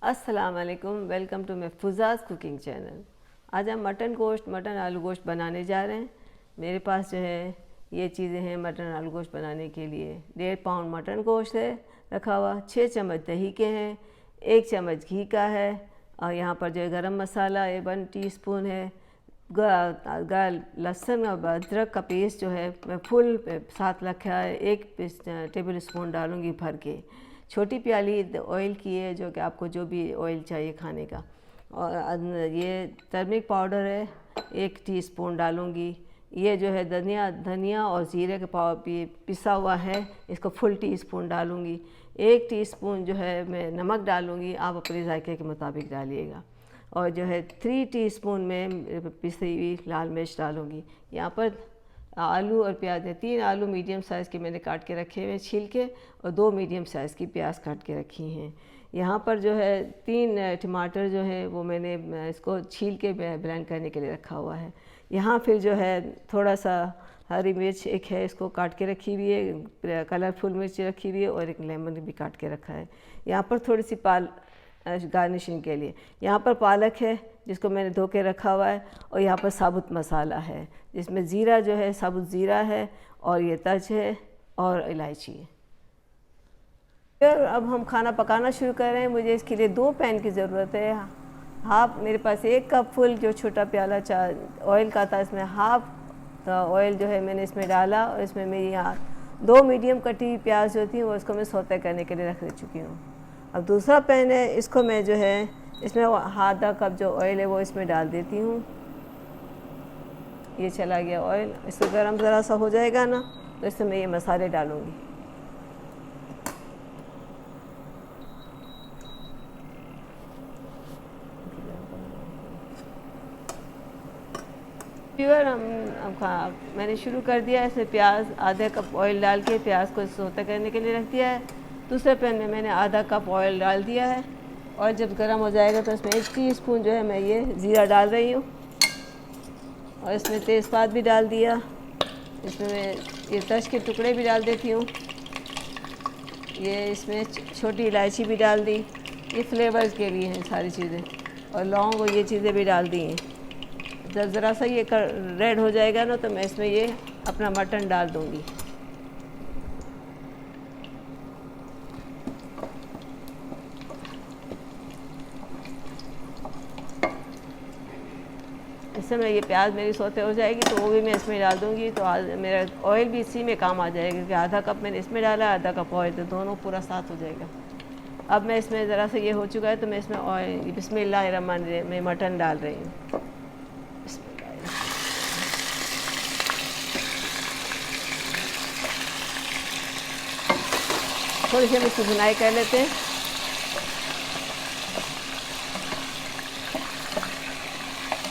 अस्सलाम वालेकुम, welcome to महफूज़ाज़ cooking channel. आज हम मटन आलू गोश्त बनाने जा रहे हैं। मेरे पास जो है ये चीज़ें हैं मटन आलू गोश्त बनाने के लिए। 1.5 पाउंड मटन गोश्त है रखा हुआ, 6 चम्मच दही के हैं, 1 चम्मच घी का है, और यहाँ पर जो है गरम मसाला 1 टीस्पून है, लहसुन और अदरक का पेस्ट जो है मैं फुल साथ रखा है, 1 टेबल स्पून डालूँगी भर के। छोटी प्याली ऑयल की है, जो कि आपको जो भी ऑयल चाहिए खाने का। और ये टर्मरिक पाउडर है 1 टीस्पून डालूँगी। ये जो है धनिया और ज़ीरे का पिसा हुआ है, इसको फुल टीस्पून डालूँगी। 1 टीस्पून जो है मैं नमक डालूँगी, आप अपने जायके के मुताबिक डालिएगा। और जो है 3 टीस्पून में पिसी हुई लाल मिर्च डालूँगी। यहाँ पर आलू और प्याज है, 3 आलू मीडियम साइज़ के मैंने काट के रखे हुए छील के, और 2 मीडियम साइज़ की प्याज काट के रखी हैं। यहाँ पर जो है 3 टमाटर जो है वो मैंने इसको छील के ब्लेंड करने के लिए रखा हुआ है। यहाँ फिर जो है थोड़ा सा हरी मिर्च एक है, इसको काट के रखी हुई है, कलरफुल मिर्च रखी हुई है, और एक लेमन भी काट के रखा है। यहाँ पर थोड़ी सी गार्निशिंग के लिए यहाँ पर पालक है जिसको मैंने धो के रखा हुआ है, और यहाँ पर साबुत मसाला है जिसमें ज़ीरा जो है साबुत ज़ीरा है, और ये तज है और इलायची है। फिर अब हम खाना पकाना शुरू कर रहे हैं। मुझे इसके लिए 2 पैन की ज़रूरत है। हाफ मेरे पास 1 कप फुल जो छोटा प्याला ऑयल का था, इसमें हाफ ऑयल जो है मैंने इसमें डाला, और इसमें मेरी यहाँ 2 मीडियम कटी हुई प्याज जो थी वो इसको मैं सौते करने के लिए रख चुकी हूँ। अब दूसरा पैन है, इसको मैं जो है इसमें आधा कप जो ऑयल है वो इसमें डाल देती हूँ। ये चला गया ऑयल, इसको गर्म ज़रा सा हो जाएगा ना, तो इसमें मैं ये मसाले डालूँगी। प्योर मैंने शुरू कर दिया। इसमें प्याज आधा कप ऑयल डाल के प्याज को सौते करने के लिए रख दिया है। दूसरे पैन में मैंने आधा कप ऑयल डाल दिया है, और जब गर्म हो जाएगा तो इसमें 1 टीस्पून जो है मैं ये ज़ीरा डाल रही हूँ, और इसमें तेज़पात भी डाल दिया। इसमें मैं ये तज के टुकड़े भी डाल देती हूँ। ये इसमें छोटी इलायची भी डाल दी, ये फ्लेवर्स के लिए हैं सारी चीज़ें, और लौंग और ये चीज़ें भी डाल दी हैं। जब ज़रा सा ये रेड हो जाएगा ना, तो मैं इसमें ये अपना मटन डाल दूँगी। इस समय ये प्याज मेरी सौते हो जाएगी तो वो भी मैं इसमें डाल दूँगी। तो मेरा ऑयल भी इसी में काम आ जाएगा, क्योंकि आधा कप मैंने इसमें डाला, आधा कप ऑयल, तो दोनों पूरा साथ हो जाएगा। अब मैं इसमें ज़रा सा ये हो चुका है, तो मैं इसमें ऑयल बिस्मिल्लाहिर्रहमानिर्रहीम में मटन डाल रही हूँ। थोड़ी सी हम इसकी भुनाई कर लेते हैं।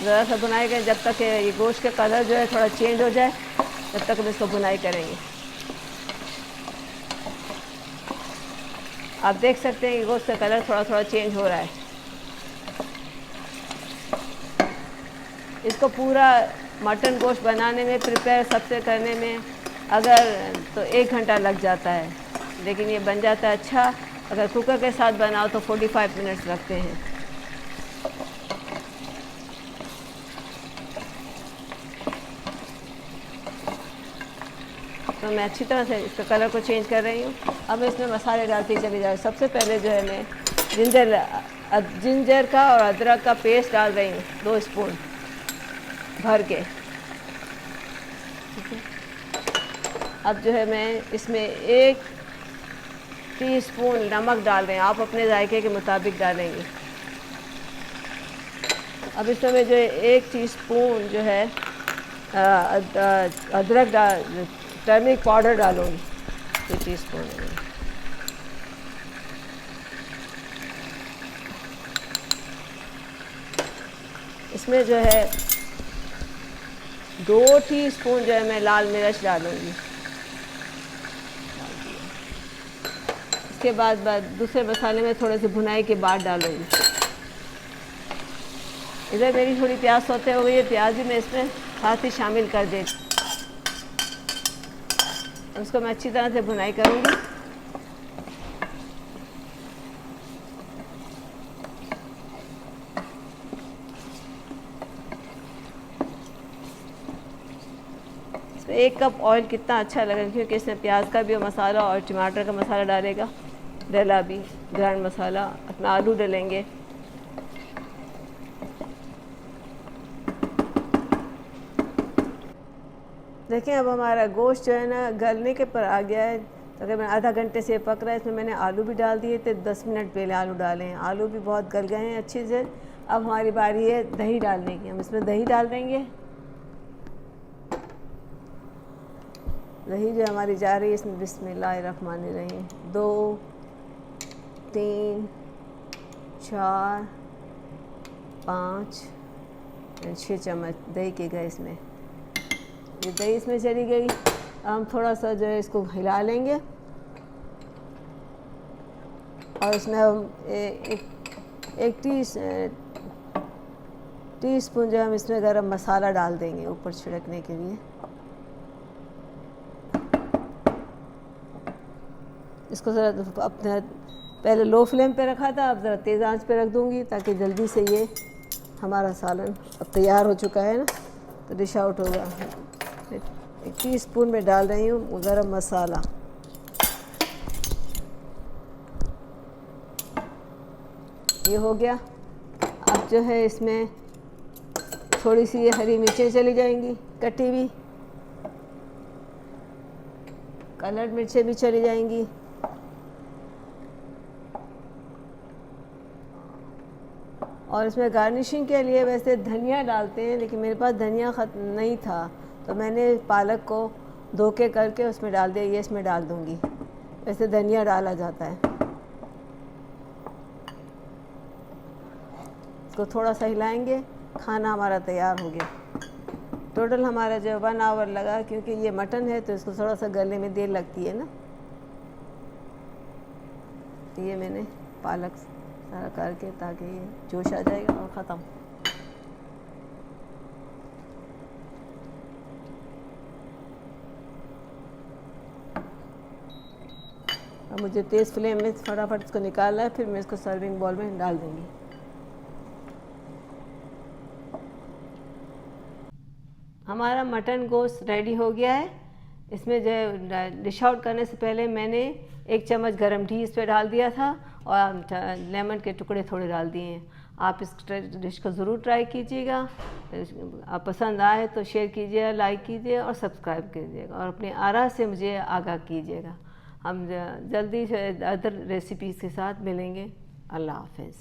ज़रा सा भुनाई करें जब तक ये गोश्त का कलर जो है थोड़ा चेंज हो जाए, तब तक हम इसको भुनाई करेंगे। आप देख सकते हैं कि गोश्त का कलर थोड़ा थोड़ा चेंज हो रहा है। इसको पूरा मटन गोश्त बनाने में, प्रिपेयर सबसे करने में अगर तो 1 घंटा लग जाता है, लेकिन ये बन जाता है अच्छा। अगर कुकर के साथ बनाओ तो 45 मिनट्स लगते हैं। तो मैं अच्छी तरह से इसका कलर को चेंज कर रही हूँ। अब मैं इसमें मसाले डालती चली जाऊँ। सबसे पहले जो है मैं जिंजर का और अदरक का पेस्ट डाल रही हूँ, 2 स्पून भर के। ठीक है। अब जो है मैं इसमें 1 टीस्पून नमक डाल रहे हैं, आप अपने जायके के मुताबिक डालेंगे। अब इसमें मैं जो है 1 टीस्पून जो है टर्मरिक पाउडर डालूँगी, 2 टीस्पून। इसमें जो है 2 टीस्पून जो है मैं लाल मिर्च डालूँगी। इसके बाद दूसरे मसाले में थोड़े से भुनाई के बाद डालूँगी। इधर मेरी थोड़ी प्याज सौते हो गई है, प्याज भी मैं इसमें साथ ही शामिल कर देती। उसको मैं अच्छी तरह से भुनाई करूँगी। तो 1 कप ऑयल कितना अच्छा लगेगा, क्योंकि इसमें प्याज का भी मसाला और टमाटर का मसाला डालेगा, डला भी ग्राइंड मसाला। अपना आलू डालेंगे। देखिए अब हमारा गोश्त जो है ना गलने के पर आ गया है, तकरीबन आधा घंटे से पक रहा है। इसमें मैंने आलू भी डाल दिए थे, 10 मिनट पहले आलू डाले हैं। आलू भी बहुत गल गए हैं अच्छे से। अब हमारी बारी है दही डालने की। हम इसमें दही डाल देंगे। दही जो हमारी जा रही है इसमें बिस्मिल्लाहिर्रहमानिर्रहीम 2 3 4 5 6 चम्मच दही के गए इसमें। ये दही इसमें चली गई। हम थोड़ा सा जो है इसको हिला लेंगे और इसमें हम एक टीस्पून जो हम इसमें गरम मसाला डाल देंगे ऊपर छिड़कने के लिए। इसको ज़रा अपने पहले लो फ्लेम पे रखा था, अब ज़रा तेज़ आंच पे रख दूँगी ताकि जल्दी से ये हमारा सालन अब तैयार हो चुका है ना, तो डिश आउट होगा। 1 टीस्पून में डाल रही हूँ गरम मसाला। ये हो गया। अब जो है इसमें थोड़ी सी ये हरी मिर्चें चली जाएंगी कटी हुई, कलर्ड मिर्चें भी चली जाएंगी। और इसमें गार्निशिंग के लिए वैसे धनिया डालते हैं, लेकिन मेरे पास धनिया नहीं था, तो मैंने पालक को धो के करके उसमें डाल दिया। ये इसमें डाल दूँगी। वैसे धनिया डाला जाता है। इसको थोड़ा सा हिलाएंगे। खाना हमारा तैयार हो गया। टोटल हमारा जो 1 आवर लगा, क्योंकि ये मटन है तो इसको थोड़ा सा गलने में देर लगती है ना। तो ये मैंने पालक सारा करके ताकि ये जोश आ जाएगा और ख़त्म। अब मुझे तेज़ फ्लेम में फटाफट इसको निकालना है, फिर मैं इसको सर्विंग बॉल में डाल दूँगी। हमारा मटन गोश्त रेडी हो गया है। इसमें जो डिश आउट करने से पहले मैंने 1 चम्मच गरम घी इस पर डाल दिया था और लेमन के टुकड़े थोड़े डाल दिए हैं। आप इस डिश को ज़रूर ट्राई कीजिएगा। आप पसंद आए तो शेयर कीजिए, लाइक कीजिए और सब्सक्राइब कीजिएगा और अपने आरा से मुझे आगाह कीजिएगा। हम जल्दी से अदर रेसिपीज़ के साथ मिलेंगे। अल्लाह हाफ़िज़।